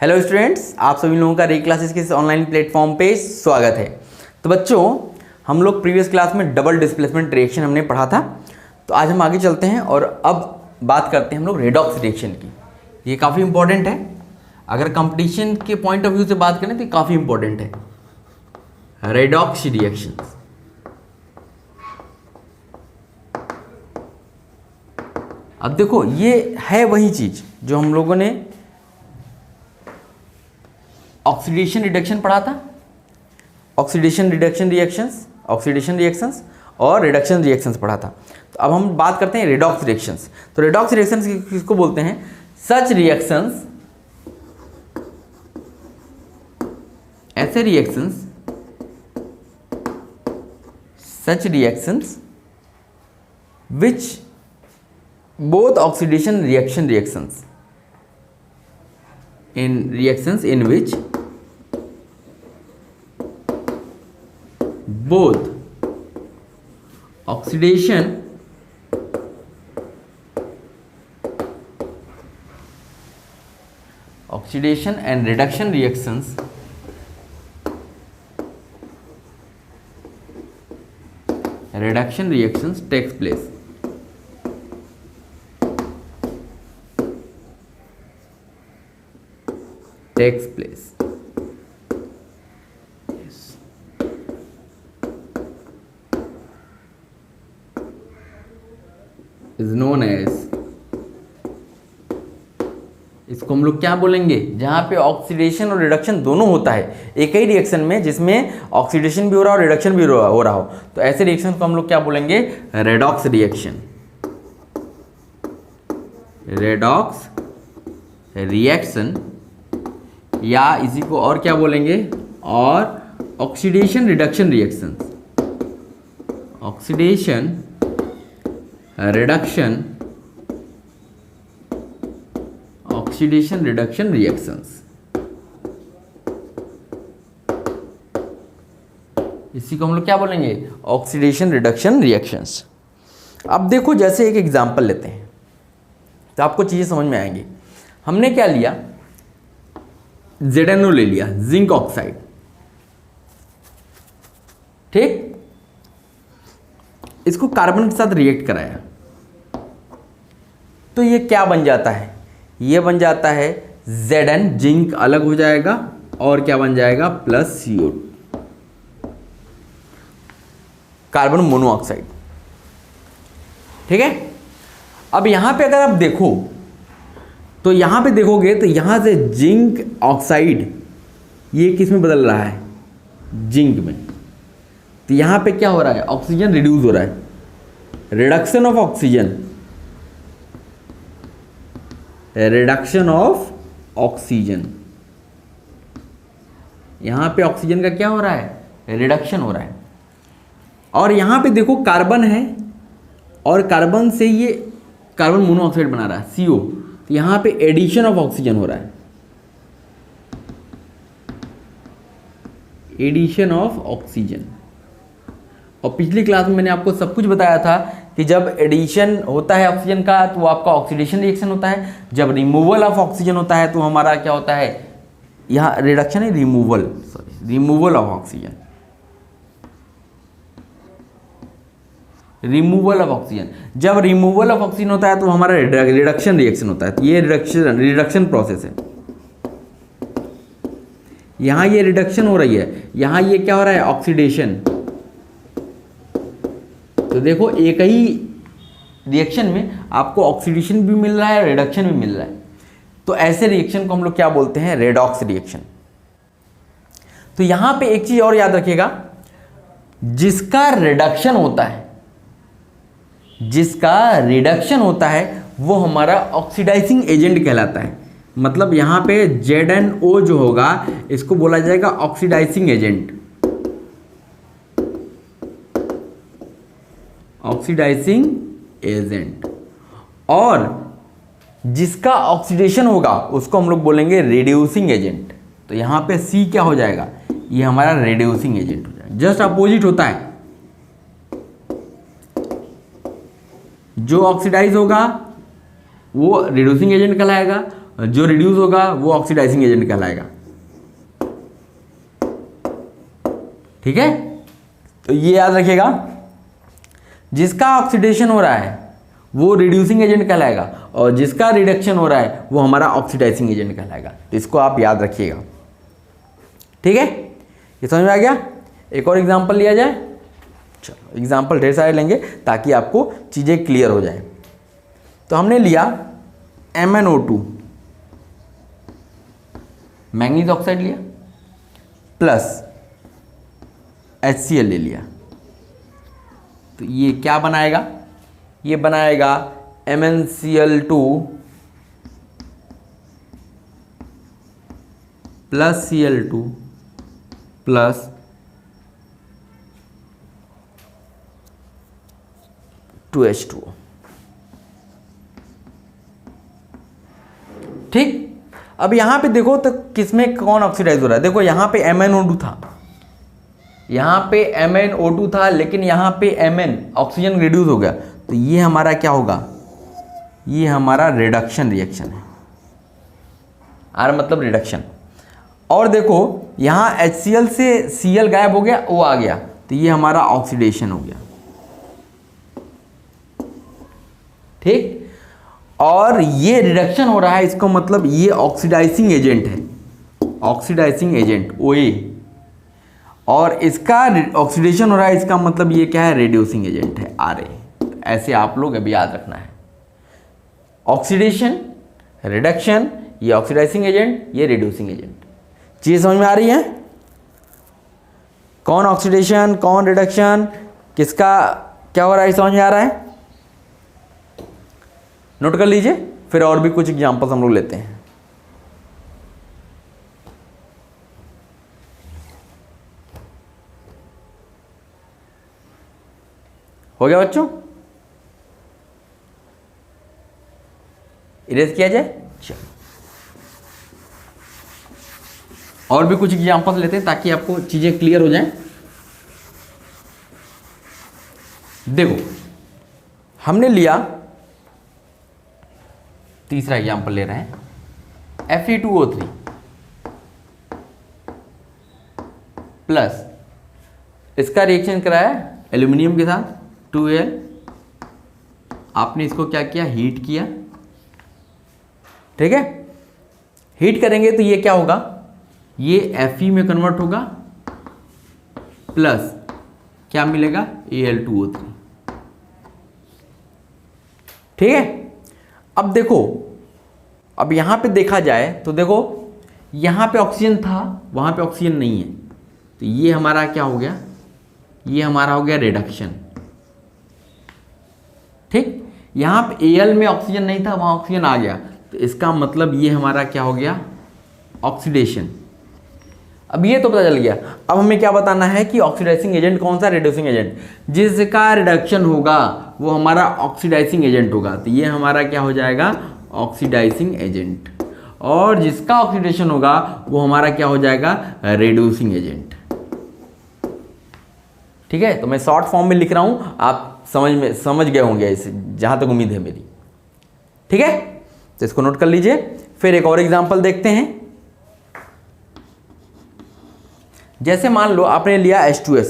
Hello students, आप सभी लोगों का रे क्लासेस के इस ऑनलाइन प्लेटफॉर्म पे स्वागत है। तो बच्चों, हम लोग प्रीवियस क्लास में डबल डिस्प्लेसमेंट रिएक्शन हमने पढ़ा था। तो आज हम आगे चलते हैं और अब बात करते हैं हम लोग रेडॉक्स रिएक्शन की। ये काफ़ी इंपॉर्टेंट है। अगर कंपटीशन के पॉइंट ऑफ व्यू से बात करें तो काफ़ी इंपॉर्टेंट है रेडॉक्स रिएक्शन। अब देखो, ये है वही चीज़ जो हम लोगों ने ऑक्सीडेशन रिडक्शन पढ़ा था। ऑक्सीडेशन रिएक्शंस और रिडक्शन रिएक्शंस पढ़ा था। तो अब हम बात करते हैं रेडॉक्स रिएक्शंस। तो रेडॉक्स रिएक्शंस किसको बोलते हैं? सच रिएक्शंस, ऐसे reactions, such reactions which both oxidation reaction reactions in which both oxidation and reduction reactions takes place. Yes. Is known as, इसको हम लोग क्या बोलेंगे? जहां पे ऑक्सीडेशन और रिडक्शन दोनों होता है एक ही रिएक्शन में, जिसमें ऑक्सीडेशन भी हो रहा हो और रिडक्शन भी हो रहा हो, तो ऐसे रिएक्शन को हम लोग क्या बोलेंगे? Redox reaction. रेडॉक्स रिएक्शन, या इसी को और क्या बोलेंगे? और oxidation reduction reactions. Oxidation reduction reactions, इसी को हम लोग क्या बोलेंगे? Oxidation reduction reactions. अब देखो, जैसे एक एग्जांपल लेते हैं तो आपको चीजें समझ में आएंगी। हमने क्या लिया? ZnO ले लिया, जिंक ऑक्साइड। ठीक, इसको कार्बन के साथ रिएक्ट कराया तो ये क्या बन जाता है? ये बन जाता है Zn, जिंक अलग हो जाएगा और क्या बन जाएगा? Plus CO2, carbon monoxide. ठीक है। अब यहां पे अगर आप देखो तो यहां पे देखोगे तो यहां से जिंक ऑक्साइड ये किस में बदल रहा है? जिंक में। तो यहां पे क्या हो रहा है? ऑक्सीजन रिड्यूस हो रहा है, रिडक्शन ऑफ ऑक्सीजन। यहां पे ऑक्सीजन का क्या हो रहा है? रिडक्शन हो रहा है। और यहां पे देखो कार्बन है और कार्बन से ये कार्बन मोनोऑक्साइड बना रहा है, CO। तो यहां पे एडिशन ऑफ ऑक्सीजन हो रहा है, एडिशन ऑफ ऑक्सीजन। और पिछली क्लास में मैंने आपको सब कुछ बताया था कि जब एडिशन होता है ऑक्सीजन का तो वो आपका ऑक्सीडेशन रिएक्शन होता है, जब रिमूवल ऑफ ऑक्सीजन होता है तो हमारा क्या होता है? यहाँ रिडक्शन है, removal of oxygen. Removal of oxygen, जब रिमूवल ऑफ ऑक्सीजन होता है तो हमारा रिडक्शन रिएक्शन होता है। तो ये रिडक्शन प्रोसेस है। यहां ये रिडक्शन हो रही है, यहां ये क्या हो रहा है? ऑक्सीडेशन। तो देखो, एक ही रिएक्शन में आपको ऑक्सीडेशन भी मिल रहा है, रिडक्शन भी मिल रहा है। तो ऐसे रिएक्शन को हम लोग क्या बोलते हैं? Redox reaction. तो यहां पे एक चीज और याद रखिएगा, जिसका रिडक्शन होता है वो हमारा ऑक्सीडाइजिंग एजेंट कहलाता है। मतलब यहां पे ZnO जो होगा इसको बोला जाएगा ऑक्सीडाइजिंग एजेंट। और जिसका ऑक्सीडेशन होगा उसको हम लोग बोलेंगे रिड्यूसिंग एजेंट। तो यहां पे C क्या हो जाएगा? ये हमारा रिड्यूसिंग एजेंट हो जाएगा। जस्ट अपोजिट होता है, जो ऑक्सीडाइज होगा वो रिड्यूसिंग एजेंट कहलाएगा जो रिड्यूस होगा वो ऑक्सीडाइजिंग एजेंट कहलाएगा। ठीक है, तो ये याद रखिएगा, जिसका ऑक्सीडेशन हो रहा है वो रिड्यूसिंग एजेंट कहलाएगा और जिसका रिडक्शन हो रहा है वो हमारा ऑक्सीडाइजिंग एजेंट कहलाएगा। तो इसको आप याद रखिएगा। ठीक है, ये समझ में आ गया। एक और एग्जांपल लिया जाए। चलो, एग्जांपल ढेर सारे लेंगे ताकि आपको चीज़ें क्लियर हो जाए। तो हमने लिया MnO2, मैंगनीज ऑक्साइड लिया, प्लस HCl ले लिया। तो ये क्या बनाएगा? ये बनाएगा MnCl2 plus Cl2 plus 2H2O। ठीक, अब यहां पे देखो तो किसमें कौन ऑक्सीडाइज हो रहा है। देखो यहां पे MnO2 था, यहां पे MnO2 था, लेकिन यहां पे Mn ऑक्सीजन रिड्यूस हो गया। तो ये हमारा क्या होगा? ये हमारा रिडक्शन रिएक्शन है। आर मतलब रिडक्शन। और देखो यहां HCl से Cl गायब हो गया, O आ गया, तो ये हमारा ऑक्सीडेशन हो गया। ठीक, और ये रिडक्शन हो रहा है, इसको मतलब ये ऑक्सीडाइजिंग एजेंट है, ऑक्सीडाइजिंग एजेंट OA, और इसका ऑक्सीडेशन हो रहा है, इसका मतलब ये क्या है? रिड्यूसिंग एजेंट है, RA। ऐसे आप लोग अभी याद रखना है, ऑक्सीडेशन, रिडक्शन, ये ऑक्सीडाइजिंग एजेंट, ये रिड्यूसिंग एजेंट। चीज समझ में आ रही है? कौन ऑक्सीडेशन, कौन रिडक्शन, किसका क्या हो रहा है, समझ में आ रहा है? नोट कर लीजिए, फिर और भी कुछ एग्जांपल्स हम लोग लेते हैं। हो गया बच्चों? इरेज किया जाए। चलो, और भी कुछ एग्जांपल्स लेते हैं ताकि आपको चीजें क्लियर हो जाएं। देखो हमने लिया, तीसरा एग्जांपल ले रहे हैं, Fe2O3 प्लस इसका रिएक्शन कराया एल्यूमिनियम के साथ 2Al। आपने इसको क्या किया? हीट किया। ठीक है, हीट करेंगे तो ये क्या होगा? ये Fe में कन्वर्ट होगा, प्लस क्या मिलेगा? Al2O3। ठीक है, अब देखो, अब यहां पे देखा जाए तो देखो यहां पे ऑक्सीजन था, वहां पे ऑक्सीजन नहीं है, तो ये हमारा क्या हो गया? ये हमारा हो गया रिडक्शन। ठीक, यहां पे Al में ऑक्सीजन नहीं था, वहां ऑक्सीजन आ गया, तो इसका मतलब ये हमारा क्या हो गया? ऑक्सीडेशन। अब ये तो पता चल गया। अब हमें क्या बताना है कि ऑक्सीडाइजिंग एजेंट कौन सा? Reducing agent. जिसका रिडक्शन होगा वो हमारा ऑक्सीडाइजिंग एजेंट होगा, तो ये हमारा क्या हो जाएगा? Oxidizing agent. और जिसका ऑक्सीडेशन होगा वो हमारा क्या हो जाएगा? Reducing agent. ठीक है, तो मैं शॉर्ट फॉर्म में लिख रहा हूं, आप समझ गए होंगे इसे, जहां तक उम्मीद है मेरी। ठीक है, तो इसको नोट कर लीजिए। फिर एक और एग्जांपल देखते हैं। जैसे मान लो आपने लिया H2S,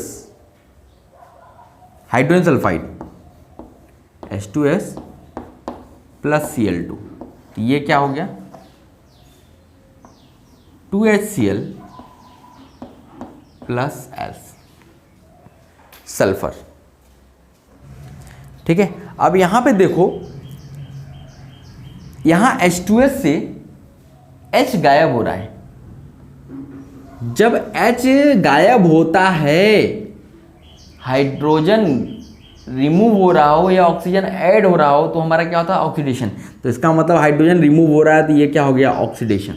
hydrogen sulphide, H2S plus Cl2, ये क्या हो गया? 2HCl plus S, sulphur. ठीक है, अब यहां पे देखो, यहां H2S से H गायब हो रहा है। जब H गायब होता है, हाइड्रोजन रिमूव हो रहा हो या ऑक्सीजन ऐड हो रहा हो, तो हमारा क्या होता है? ऑक्सीडेशन। तो इसका मतलब हाइड्रोजन रिमूव हो रहा है, तो ये क्या हो गया? ऑक्सीडेशन।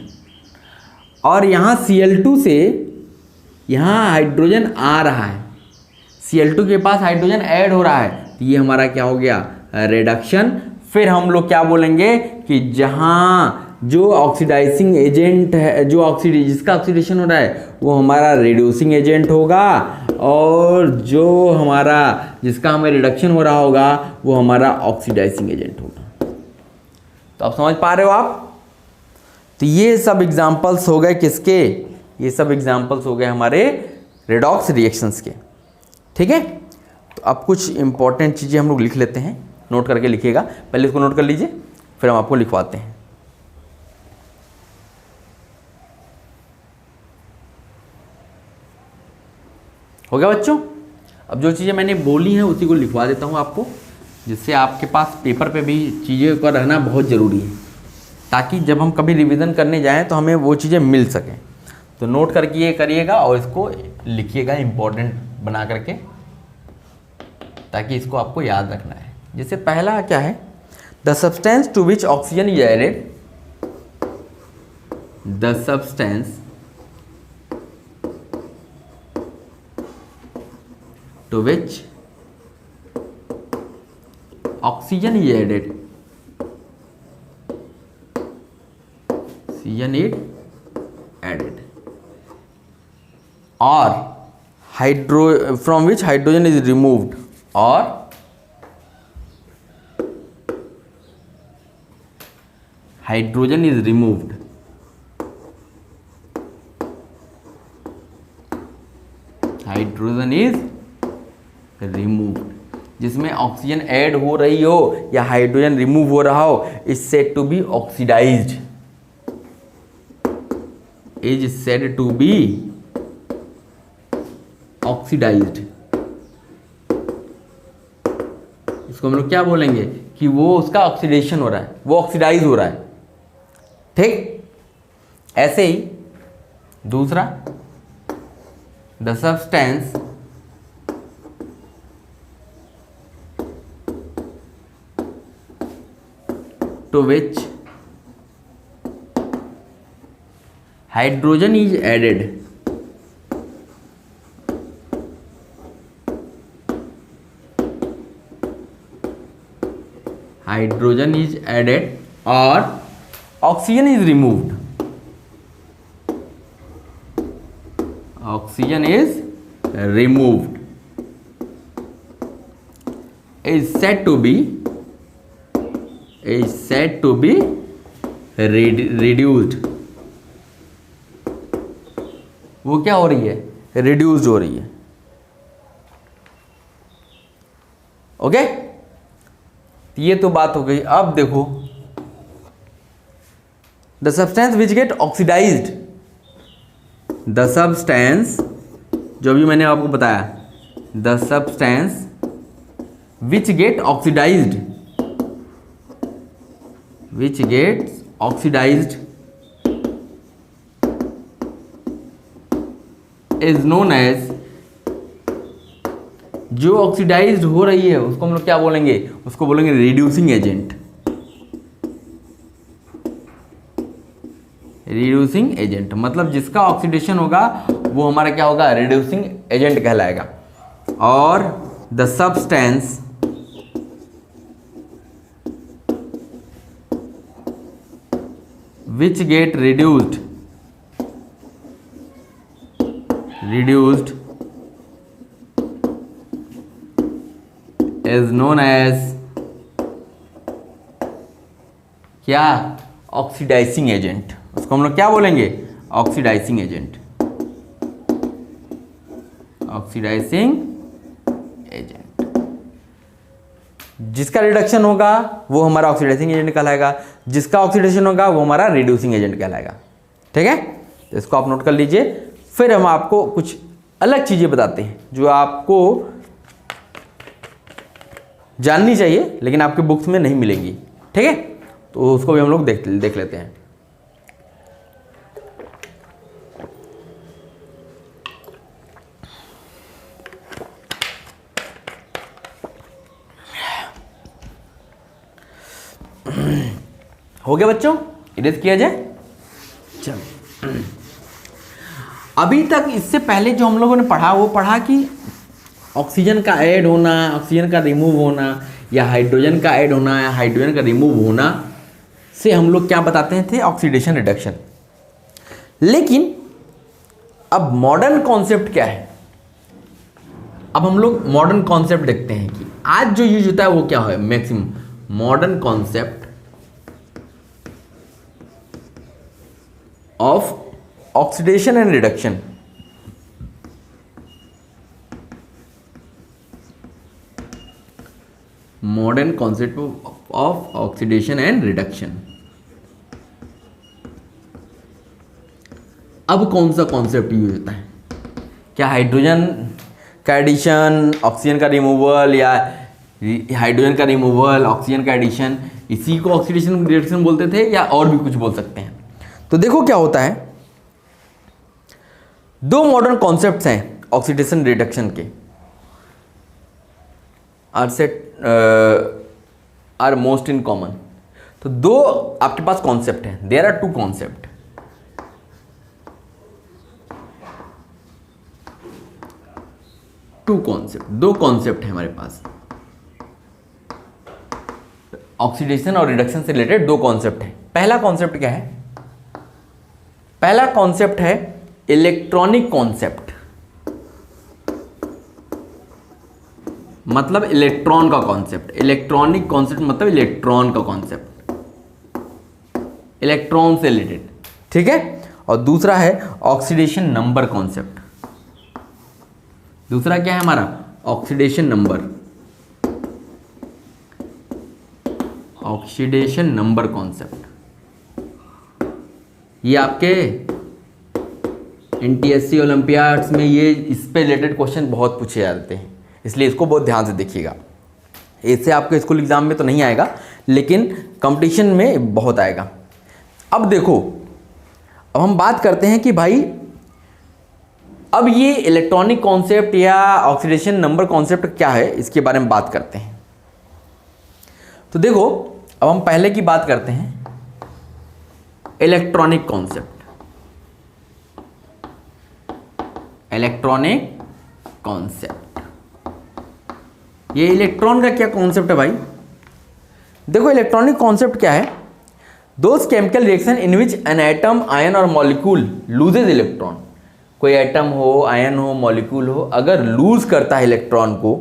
और यहाँ Cl2 से यहाँ हाइड्रोजन आ रहा है, Cl2 के पास हाइड्रोजन ऐड हो रहा है, तो ये हमारा क्या हो गया? रिडक्शन। फिर हम लोग क्या बोलेंगे कि जहाँ जो ऑक्सीडाइजिंग एजेंट है, जिसका ऑक्सीडेशन हो रहा है वो हमारा रिड्यूसिंग एजेंट होगा, और जो हमारा जिसका हमें रिडक्शन हो रहा होगा वो हमारा ऑक्सीडाइजिंग एजेंट होगा। तो आप समझ पा रहे हो आप? तो ये सब एग्जाम्पल्स हो गए किसके, ये सब एग्जाम्पल्स हो गए हमारे रेडॉक्स रिएक्शंस के। ठीक है, तो अब कुछ इंपॉर्टेंट चीज़ें हम लोग लिख लेते हैं, नोट करके लिखिएगा, पहले इसको नोट कर लीजिए फिर हम आपको लिखवाते हैं। हो गया बच्चों? अब जो चीज़ें मैंने बोली हैं उसी को लिखवा देता हूँ आपको, जिससे आपके पास पेपर पे भी चीज़ें का रहना बहुत ज़रूरी है, ताकि जब हम कभी रिवीजन करने जाएं तो हमें वो चीज़ें मिल सकें। तो नोट करके ये करिएगा और इसको लिखिएगा इम्पोर्टेंट बना करके, ताकि इसको आपको याद रखना है। जैसे पहला क्या है, the substance to which oxygen is added, the substance to which oxygen is added, oxygen is added, or from which hydrogen is removed, or hydrogen is removed, hydrogen is remove, जिसमें ऑक्सीजन ऐड हो रही हो या hydrogen remove हो रहा हो, is said to be oxidized, is said to be oxidized. इसको हम लोग क्या बोलेंगे कि वो उसका ऑक्सीडेशन हो रहा है, वो ऑक्सीडाइज हो रहा है। ठीक, ऐसे ही दूसरा, the substance to which hydrogen is added, hydrogen is added, or oxygen is removed, oxygen is removed, is said to be reduced। वो क्या हो रही है, रिड्यूस्ड हो रही है। ओके, ये तो बात हो गई। अब देखो, the substance which get oxidized, the substance जो भी मैंने आपको बताया, the substance which get oxidized, which gets oxidized is known as, जो ऑक्सीडाइज्ड हो रही है उसको हम लोग क्या बोलेंगे, उसको बोलेंगे रिड्यूसिंग एजेंट, रिड्यूसिंग एजेंट। मतलब जिसका ऑक्सीडेशन होगा वो हमारा क्या होगा, रिड्यूसिंग एजेंट कहलाएगा। और the substance which get reduced is known as क्या, ऑक्सीडाइजिंग एजेंट। उसको हम लोग क्या बोलेंगे, ऑक्सीडाइजिंग एजेंट, ऑक्सीडाइजिंग एजेंट। जिसका रिडक्शन होगा वो हमारा ऑक्सीडाइजिंग एजेंट कहलाएगा, जिसका ऑक्सीडेशन होगा वो हमारा रिड्यूसिंग एजेंट कहलाएगा। ठीक है, तो इसको आप नोट कर लीजिए। फिर हम आपको कुछ अलग चीज़ें बताते हैं जो आपको जाननी चाहिए लेकिन आपके बुक्स में नहीं मिलेंगी। ठीक है, तो उसको भी हम लोग देख लेते हैं। हो गया बच्चों, इरेज किया जाए। चलो, अभी तक इससे पहले जो हम लोगों ने पढ़ा वो पढ़ा कि ऑक्सीजन का ऐड होना, ऑक्सीजन का रिमूव होना, या हाइड्रोजन का ऐड होना या हाइड्रोजन का रिमूव होना से हम लोग क्या बताते थे, ऑक्सीडेशन रिडक्शन। लेकिन अब मॉडर्न कॉन्सेप्ट क्या है, अब हम लोग मॉडर्न कॉन्सेप्ट देखते हैं कि आज जो यूज होता है वो क्या है। Maximum modern concept of oxidation and reduction. Modern concept of oxidation and reduction. अब कौन सा कॉन्सेप्ट यूज होता है? क्या हाइड्रोजन का एडिशन, ऑक्सीजन का रिमूवल, या हाइड्रोजन का रिमूवल, ऑक्सीजन का एडिशन, इसी को ऑक्सीडेशन रिएक्शन बोलते थे, या और भी कुछ बोल सकते हैं? तो देखो क्या होता है, दो मॉडर्न कॉन्सेप्ट्स हैं ऑक्सीडेशन रिडक्शन के, आर मोस्ट इन कॉमन। तो दो आपके पास कॉन्सेप्ट हैं, देयर आर टू कॉन्सेप्ट। दो कॉन्सेप्ट है हमारे पास, ऑक्सीडेशन और रिडक्शन से रिलेटेड दो कॉन्सेप्ट है। पहला कॉन्सेप्ट क्या है? पहला कॉन्सेप्ट है इलेक्ट्रॉनिक कॉन्सेप्ट, मतलब इलेक्ट्रॉन का कॉन्सेप्ट। इलेक्ट्रॉनिक कॉन्सेप्ट मतलब इलेक्ट्रॉन का कॉन्सेप्ट, इलेक्ट्रॉन से रिलेटेड, ठीक है। और दूसरा है ऑक्सीडेशन नंबर कॉन्सेप्ट। दूसरा क्या है हमारा? Oxidation number, oxidation number concept. ये आपके एनटीएससी ओलंपियाड्स में ये इस पे रिलेटेड क्वेश्चन बहुत पूछे जाते हैं, इसलिए इसको बहुत ध्यान से देखिएगा। इससे आपके स्कूल एग्जाम में तो नहीं आएगा, लेकिन कंपटीशन में बहुत आएगा। अब देखो, अब हम बात करते हैं कि भाई अब ये इलेक्ट्रॉनिक कॉन्सेप्ट या ऑक्सीडेशन नंबर कॉन्सेप्ट क्या है, इसके बारे में बात करते हैं। तो देखो, अब हम पहले की बात करते हैं, इलेक्ट्रॉनिक कॉन्सेप्ट। इलेक्ट्रॉनिक कॉन्सेप्ट, ये इलेक्ट्रॉन का क्या कॉन्सेप्ट है भाई? देखो, इलेक्ट्रॉनिक कॉन्सेप्ट क्या है? Those chemical reaction in which an atom, ion और मॉलिक्यूल लूजेज इलेक्ट्रॉन। कोई एटम हो, आयन हो, मॉलिक्यूल हो, अगर लूज करता है इलेक्ट्रॉन को,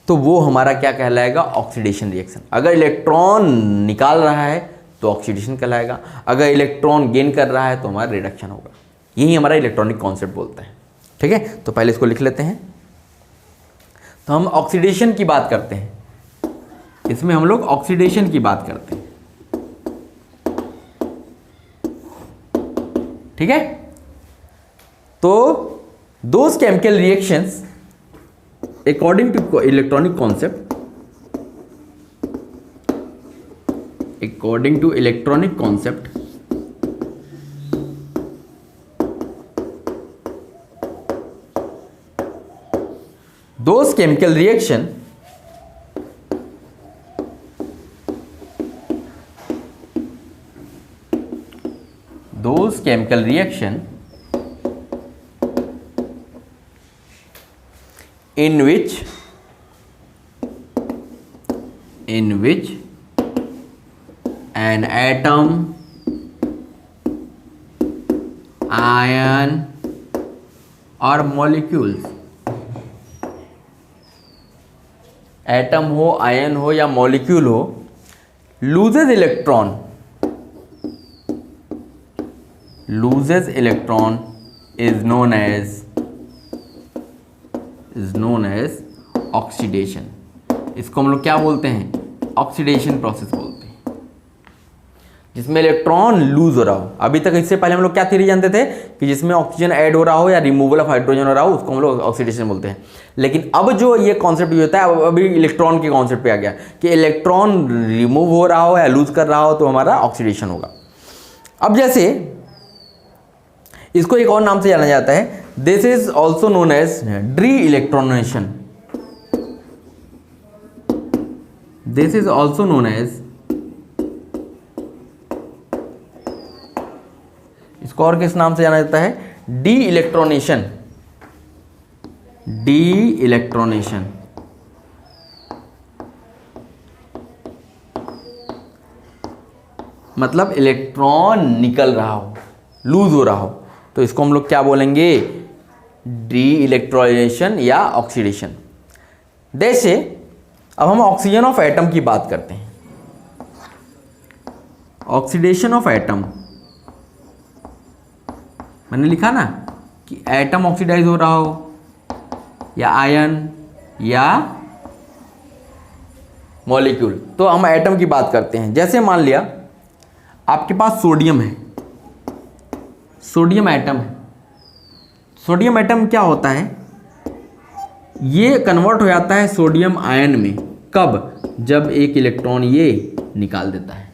तो वो हमारा क्या कहलाएगा? Oxidation reaction. अगर इलेक्ट्रॉन निकाल रहा है तो ऑक्सीडेशन कहलाएगा, अगर इलेक्ट्रॉन गेन कर रहा है तो हमारा रिडक्शन होगा। यही हमारा इलेक्ट्रॉनिक कॉन्सेप्ट बोलता है, ठीक है। तो पहले इसको लिख लेते हैं। तो हम ऑक्सीडेशन की बात करते हैं, इसमें हम लोग ऑक्सीडेशन की बात करते हैं, ठीक है। तो those chemical reactions according to electronic concept, according to electronic concept, those chemical reaction in which an atom, ion or molecules, atom हो, आयन हो या मॉलिक्यूल हो, loses electron is known as oxidation. इसको हम लोग क्या बोलते हैं? ऑक्सीडेशन प्रोसेस बोलते हैं, जिसमें इलेक्ट्रॉन लूज हो रहा हो। अभी तक इससे पहले हम लोग क्या थ्योरी जानते थे कि जिसमें ऑक्सीजन ऐड हो रहा हो या रिमूवल ऑफ हाइड्रोजन हो रहा हो, उसको हम लोग ऑक्सीडेशन बोलते हैं। लेकिन अब जो ये कॉन्सेप्ट होता है, अभी इलेक्ट्रॉन के कॉन्सेप्ट पे आ गया कि इलेक्ट्रॉन रिमूव हो रहा हो या लूज कर रहा हो तो हमारा ऑक्सीडेशन होगा। अब जैसे इसको एक और नाम से जाना जाता है, this is also known as de electronation. This is also known as, इसको और किस नाम से जाना जाता है? डी इलेक्ट्रॉनेशन। डी इलेक्ट्रॉनेशन मतलब इलेक्ट्रॉन निकल रहा हो, लूज हो रहा हो, तो इसको हम लोग क्या बोलेंगे? डी इलेक्ट्रॉनेशन या ऑक्सीडेशन। जैसे अब हम ऑक्सीजन ऑफ एटम की बात करते हैं। ऑक्सीडेशन ऑफ एटम, मैंने लिखा ना कि एटम ऑक्सीडाइज हो रहा हो या आयन या मॉलिक्यूल, तो हम एटम की बात करते हैं। जैसे मान लिया आपके पास सोडियम है, सोडियम एटम है। सोडियम एटम क्या होता है, ये कन्वर्ट हो जाता है सोडियम आयन में। कब? जब एक इलेक्ट्रॉन ये निकाल देता है।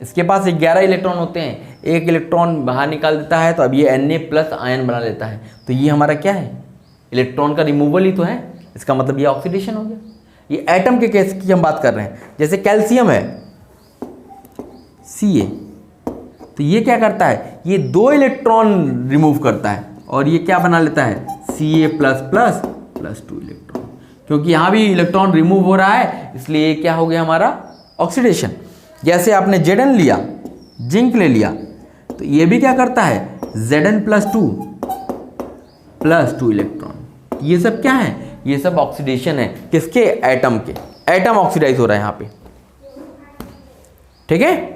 इसके पास 11 इलेक्ट्रॉन होते हैं, एक इलेक्ट्रॉन बाहर निकाल देता है, तो अब ये Na+ आयन बना लेता है। तो ये हमारा क्या है, इलेक्ट्रॉन का रिमूवल ही तो है। इसका मतलब ये ऑक्सीडेशन हो गया। ये एटम के केस की हम बात कर रहे हैं। जैसे कैल्शियम है Ca, तो ये क्या करता है, ये 2 इलेक्ट्रॉन रिमूव करता है और ये क्या बना लेता है, Ca+++2 इलेक्ट्रॉन। क्योंकि यहाँ भी इलेक्ट्रॉन रिमूव हो रहा है, इसलिए ये क्या हो गया हमारा ऑक्सीडेशन। जैसे आपने Zn लिया, जिंक ले लिया, तो ये भी क्या करता है, Zn+2 इलेक्ट्रॉन। ये सब क्या है, ये सब ऑक्सीडेशन है। किसके, एटम के। एटम ऑक्सीडाइज हो रहा है यहाँ पे, ठीक है।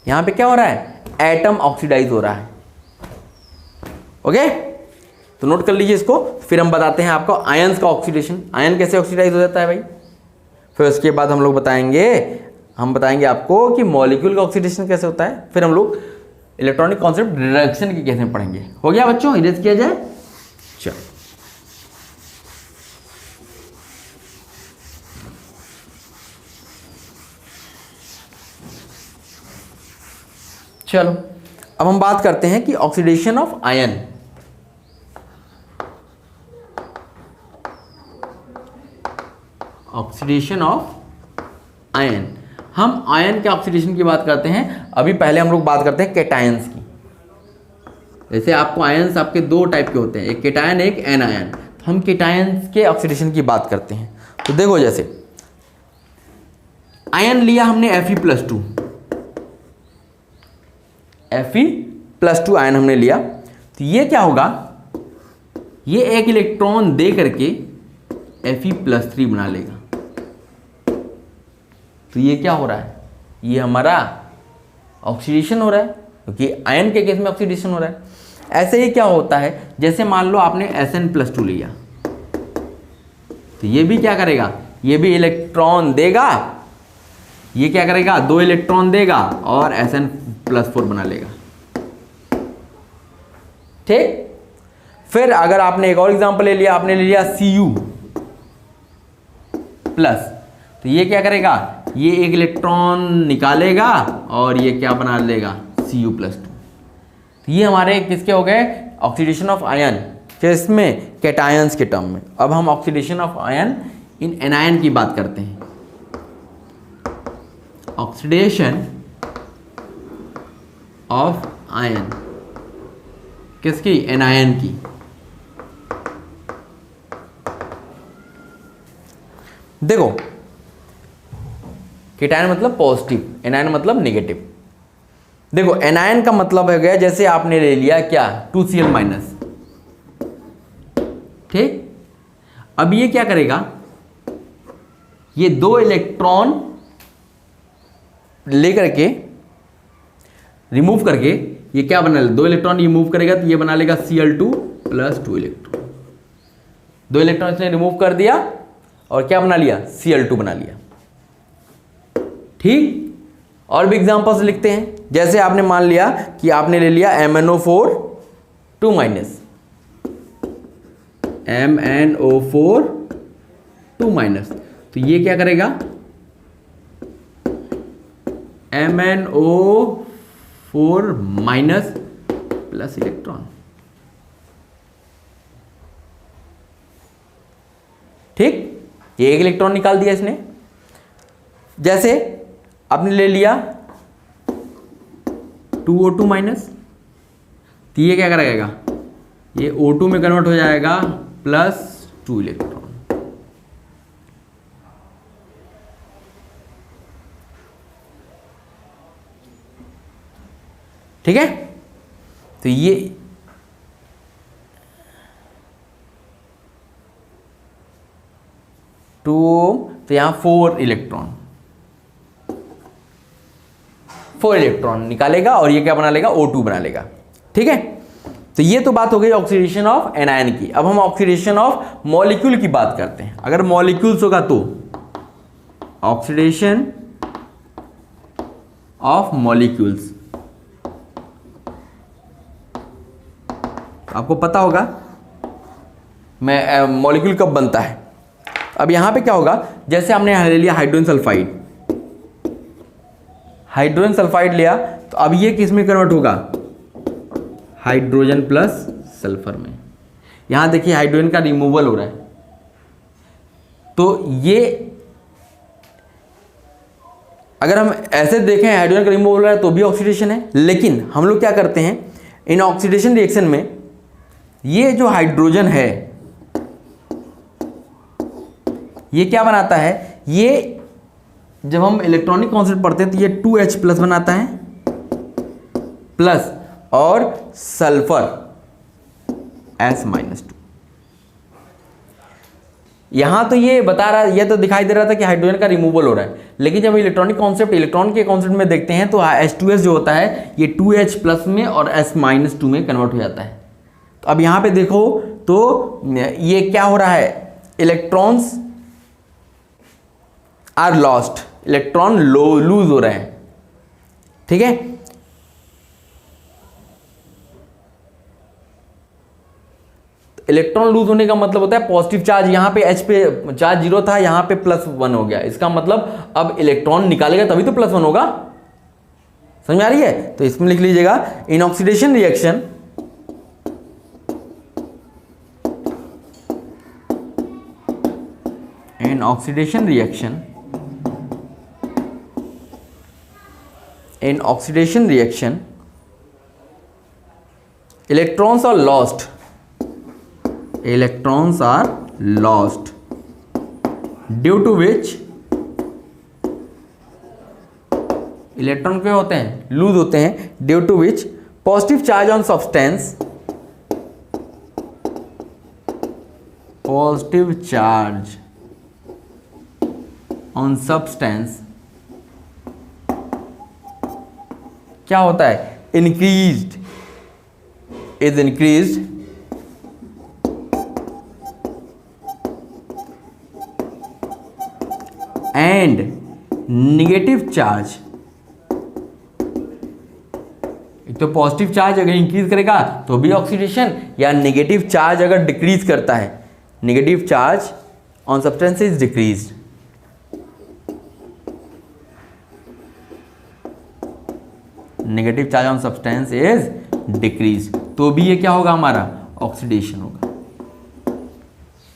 यहाँ पे क्या हो रहा है, एटम ऑक्सीडाइज हो रहा है। ओके, तो नोट कर लीजिए इसको। फिर हम बताते हैं आपको आयंस का ऑक्सीडेशन। आयन कैसे ऑक्सीडाइज हो जाता है भाई। फिर उसके बाद हम लोग बताएंगे आपको कि मॉलिक्यूल का ऑक्सीडेशन कैसे होता है। फिर हम लोग इलेक्ट्रॉनिक कॉन्सेप्ट रिडक्शन के केस में पढ़ेंगे। हो गया बच्चों, इरेज किया जाए। चलो अब हम बात करते हैं कि oxidation of ion. Oxidation of ion, हम आयन के ऑक्सीडेशन की बात करते हैं। अभी पहले हम लोग बात करते हैं कैटायंस की। जैसे आपको आयंस आपके 2 टाइप के होते हैं, एक कैटायन एक एनायन। तो हम कैटायंस के ऑक्सीडेशन की बात करते हैं। तो देखो, जैसे आयन लिया हमने Fe+2, Fe+2 आयन हमने लिया, तो ये क्या होगा, ये एक इलेक्ट्रॉन दे करके Fe+3 बना लेगा। तो ये क्या हो रहा है, ये हमारा ऑक्सीडेशन हो रहा है, क्योंकि आयन के केस में ऑक्सीडेशन हो रहा है। ऐसे ही क्या होता है, जैसे मान लो आपने Sn+2 लिया, तो ये भी क्या करेगा, ये भी इलेक्ट्रॉन देगा। ये क्या करेगा, 2 इलेक्ट्रॉन देगा और Sn+4 बना लेगा। ठीक। फिर अगर आपने एक और एग्जांपल ले लिया, आपने ले लिया Cu+, तो ये क्या करेगा, ये एक इलेक्ट्रॉन निकालेगा और ये क्या बना लेगा, Cu+2। तो ये हमारे किसके हो गए, ऑक्सीडेशन ऑफ आयन, किसमें, कैटायंस के टर्म में। अब हम oxidation of ion in anion की बात करते हैं। ऑक्सीडेशन ऑफ आयन किसकी, एनायन की। देखो, कैटायन मतलब पॉजिटिव, एनायन मतलब नेगेटिव। देखो, एनायन का मतलब हो गया, जैसे आपने ले लिया क्या, 2Cl-। ठीक। अब ये क्या करेगा, ये 2 इलेक्ट्रॉन लेकर के रिमूव करके ये क्या बना ले, 2 इलेक्ट्रॉन ये मूव करेगा तो ये बना लेगा Cl2+2 इलेक्ट्रॉन। 2 इलेक्ट्रॉन इसने रिमूव कर दिया और क्या बना लिया, Cl2 बना लिया। ठीक। और भी एग्जांपल्स लिखते हैं। जैसे आपने मान लिया कि आपने ले लिया MnO4 2-, MnO4 2-, तो ये क्या करेगा, MnO4- प्लस इलेक्ट्रॉन। ठीक, ये एक इलेक्ट्रॉन निकाल दिया इसने। जैसे आपने ले लिया 2O2-, तो ये क्या करेगा, ये O2 में कन्वर्ट हो जाएगा +2 इलेक्ट्रॉन। ठीक है। तो ये तो यहां 4 इलेक्ट्रॉन निकालेगा और ये क्या बना लेगा, O2 बना लेगा। ठीक है, तो ये तो बात हो गई ऑक्सीडेशन ऑफ एनायन की। अब हम ऑक्सीडेशन ऑफ मॉलिक्यूल की बात करते हैं। अगर मॉलिक्यूल्स होगा तो ऑक्सीडेशन ऑफ मॉलिक्यूल्स, आपको पता होगा मैं मॉलिक्यूल कब बनता है। अब यहां पे क्या होगा, जैसे हमने ले लिया हाइड्रोजन सल्फाइड, हाइड्रोजन सल्फाइड लिया, तो अब ये किस में कन्वर्ट होगा, हाइड्रोजन प्लस सल्फर में। यहां देखिए हाइड्रोजन का रिमूवल हो रहा है, तो ये अगर हम ऐसे देखें हाइड्रोजन का रिमूवल हो रहा है तो भी ऑक्सीडेशन है, लेकिन हम लोग क्या करते हैं इन ऑक्सीडेशन रिएक्शन में, ये जो हाइड्रोजन है ये क्या बनाता है, ये जब हम इलेक्ट्रॉनिक कॉन्सेप्ट पढ़ते हैं तो ये 2H प्लस बनाता है प्लस और सल्फर S-2। यहां तो ये बता रहा है, ये तो दिखाई दे रहा था कि हाइड्रोजन का रिमूवल हो रहा है, लेकिन जब इलेक्ट्रॉनिक कॉन्सेप्ट इलेक्ट्रॉन के कॉन्सेप्ट में देखते हैं तो H2S जो होता है ये 2H प्लस में और S-2 में कन्वर्ट हो जाता है। तो अब यहां पे देखो तो ये क्या हो रहा है, electrons are lost, electron lose हो रहे हैं, ठीक है। इलेक्ट्रॉन लूज होने का मतलब होता है पॉजिटिव चार्ज, यहां पे H पे चार्ज 0 था, यहां पे +1 हो गया, इसका मतलब अब इलेक्ट्रॉन निकालेगा तभी तो +1 होगा, समझ में आ रही है। तो इसमें लिख लीजिएगा in oxidation reaction, in oxidation reaction, in oxidation reaction electrons are lost, electrons are lost due to which electron क्या होते हैं, लूज होते हैं, due to which positive charge on substance, positive charge on substance क्या होता है, increased, is increased and negative charge, एक तो पॉजिटिव चार्ज अगर इंक्रीज करेगा तो भी ऑक्सीडेशन, या नेगेटिव चार्ज अगर डिक्रीज करता है, negative charge on substance is decreased, negative charge on substance is decrease, तो भी ये क्या होगा हमारा, ऑक्सीडेशन होगा,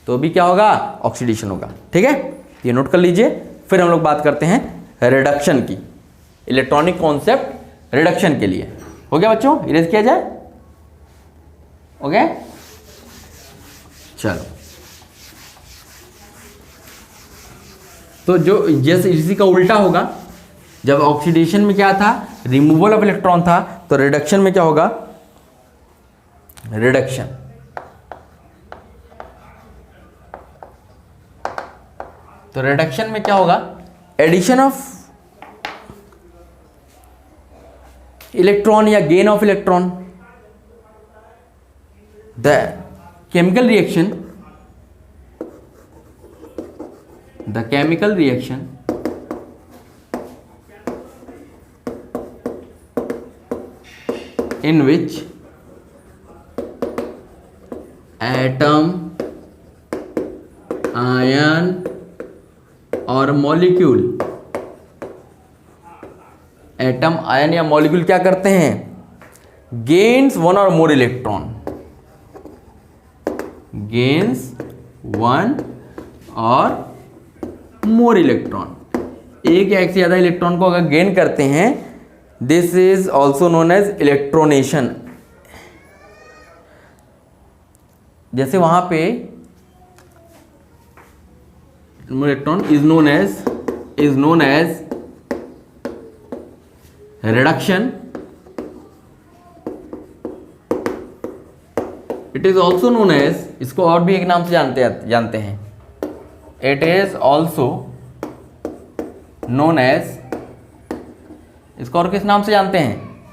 तो भी क्या होगा, ऑक्सीडेशन होगा, ठीक है। ये नोट कर लीजिए। फिर हम लोग बात करते हैं रिडक्शन की, इलेक्ट्रॉनिक कॉन्सेप्ट रिडक्शन के लिए। हो गया बच्चों, इरेज किया जाए, ओके चलो। तो जो जैसे इसी का उल्टा होगा, जब ऑक्सीडेशन में क्या था, रिमूवल ऑफ इलेक्ट्रॉन था, तो रिडक्शन में क्या होगा, रिडक्शन, तो रिडक्शन में क्या होगा, एडिशन ऑफ इलेक्ट्रॉन या gain of electron, the chemical reaction, the chemical reaction in which atom, ion और मॉलिक्यूल, एटम, आयन या मॉलिक्यूल क्या करते हैं, गेन्स वन और मोर इलेक्ट्रॉन, गेन्स वन और मोर इलेक्ट्रॉन, एक या एक से ज्यादा इलेक्ट्रॉन को अगर गेन करते हैं, this is also known as electronation. जैसे वहां पे electron is known as reduction, it is also known as, इसको और भी एक नाम से जानते हैं, it is also known as, इसको और किस नाम से जानते हैं,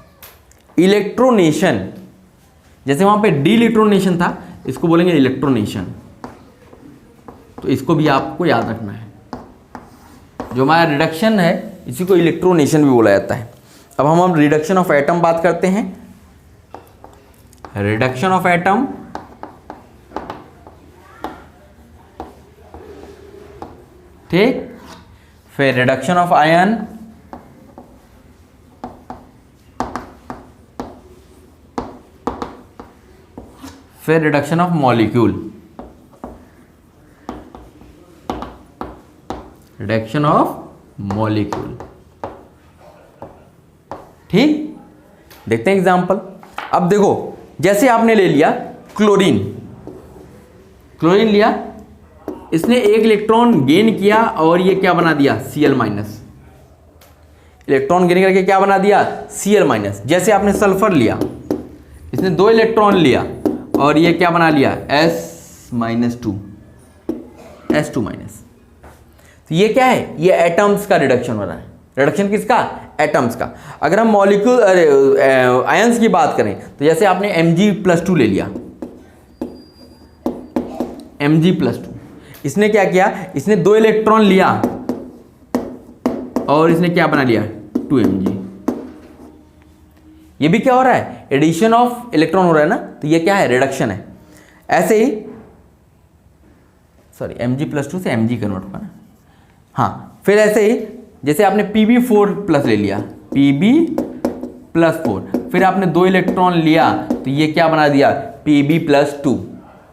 इलेक्ट्रोनेशन, जैसे वहाँ पे डीइलेक्ट्रोनेशन था, इसको बोलेंगे इलेक्ट्रोनेशन। तो इसको भी आपको याद रखना है। जो हमारा रिडक्शन है इसी को इलेक्ट्रोनेशन भी बोला जाता है। अब हम रिडक्शन ऑफ एटम बात करते हैं। रिडक्शन ऑफ एटम, ठीक, फिर रिडक्शन ऑफ आयन, फिर reduction of molecule, reduction of molecule. ठीक, देखते हैं एग्जांपल। अब देखो, जैसे आपने ले लिया क्लोरीन, क्लोरीन लिया, इसने एक इलेक्ट्रॉन गेन किया और ये क्या बना दिया, Cl माइनस। इलेक्ट्रॉन गेन करके क्या बना दिया, Cl माइनस। जैसे आपने सल्फर लिया, इसने 2 इलेक्ट्रॉन लिया और ये क्या बना लिया, S माइनस 2, S2 माइनस। तो ये क्या है, ये एटम्स का रिडक्शन हो रहा है। रिडक्शन किसका, एटम्स का। अगर हम मॉलिक्यूल आयंस की बात करें तो जैसे आपने Mg+2 ले लिया, Mg+2, इसने क्या किया, इसने 2 इलेक्ट्रॉन लिया और इसने क्या बना लिया, 2Mg। ये भी क्या हो रहा है, एडिशन ऑफ इलेक्ट्रॉन हो रहा है ना, तो ये क्या है, रिडक्शन है। ऐसे ही सॉरी Mg+2 से Mg कन्वर्ट हुआ ना, हाँ। फिर ऐसे ही जैसे आपने Pb4+ ले लिया, Pb+4, फिर आपने 2 इलेक्ट्रॉन लिया तो ये क्या बना दिया, Pb+2,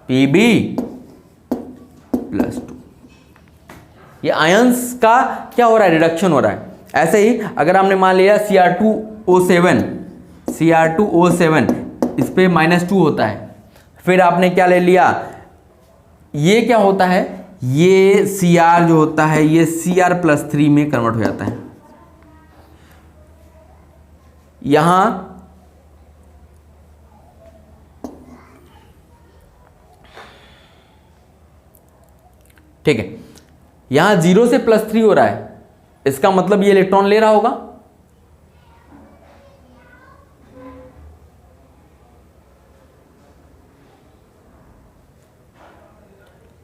Pb+2। ये आयंस का क्या हो रहा है, रिडक्शन हो रहा है। ऐसे ही अगर हमने मान लिया Cr2O7, इस पे -2 होता है, फिर आपने क्या ले लिया, ये क्या होता है, ये Cr जो होता है ये Cr+3 में कन्वर्ट हो जाता है। यहां ठीक है, यहां 0 से +3 हो रहा है, इसका मतलब ये इलेक्ट्रॉन ले रहा होगा।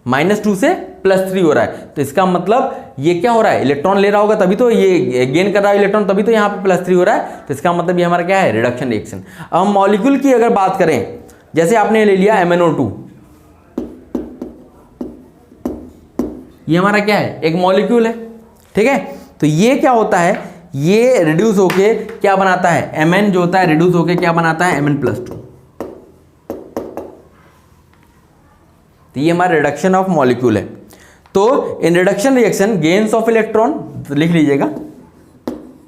-2 से +3 हो रहा है, तो इसका मतलब ये क्या हो रहा है, इलेक्ट्रॉन ले रहा होगा, तभी तो ये गेन कर रहा है इलेक्ट्रॉन, तभी तो यहाँ पे +3 हो रहा है। तो इसका मतलब ये हमारा क्या है, रिडक्शन रिएक्शन। अब हम मॉलिक्यूल की अगर बात करें, जैसे आपने ले लिया MnO2, ये हमारा क्या है, एक मॉलिक्यूल है, ठीक है। तो ये क्या होता है, ये रिड्यूस होके क्या बनाता है, Mn जो होता है रिड्यूस होके क्या बनाता है, Mn+2। तो ये हमारा रिडक्शन ऑफ मॉलिक्यूल है। तो in reduction reaction gains of electron, तो लिख लीजिएगा,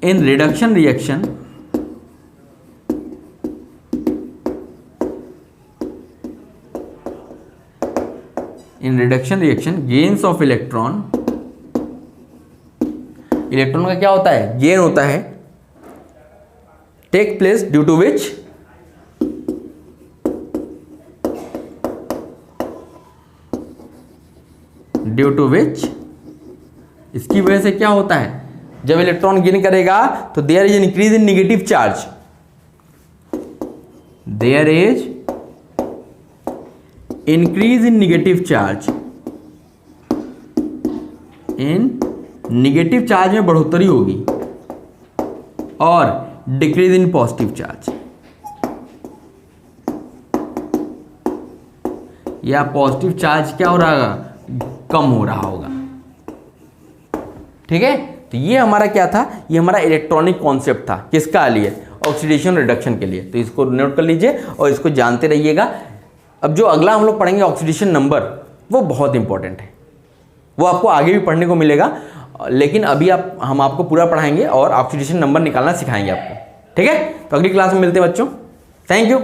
in reduction reaction gains of electron, electron का क्या होता है, गेन होता है, टेक प्लेस ड्यू टू विच इसकी वजह से क्या होता है, जब इलेक्ट्रॉन गेन करेगा तो there is increase in negative charge, there is increase in negative charge, in negative charge में बढ़ोतरी होगी, और डिक्रीज इन पॉजिटिव चार्ज, या पॉजिटिव चार्ज क्या हो रहा होगा, कम हो रहा होगा। ठीक है, तो ये हमारा क्या था, ये हमारा इलेक्ट्रॉनिक कॉन्सेप्ट था, किसका लिए, ऑक्सीडेशन रिडक्शन के लिए। तो इसको नोट कर लीजिए और इसको जानते रहिएगा। अब जो अगला हम लोग पढ़ेंगे ऑक्सीडेशन नंबर, वो बहुत इंपॉर्टेंट है, वो आपको आगे भी पढ़ने को मिलेगा, लेकिन अभी हम आपको पूरा पढ़ाएंगे और ऑक्सीडेशन नंबर निकालना सिखाएंगे आपको। ठीक है, तो अगली क्लास में मिलते हैं बच्चों। Thank you.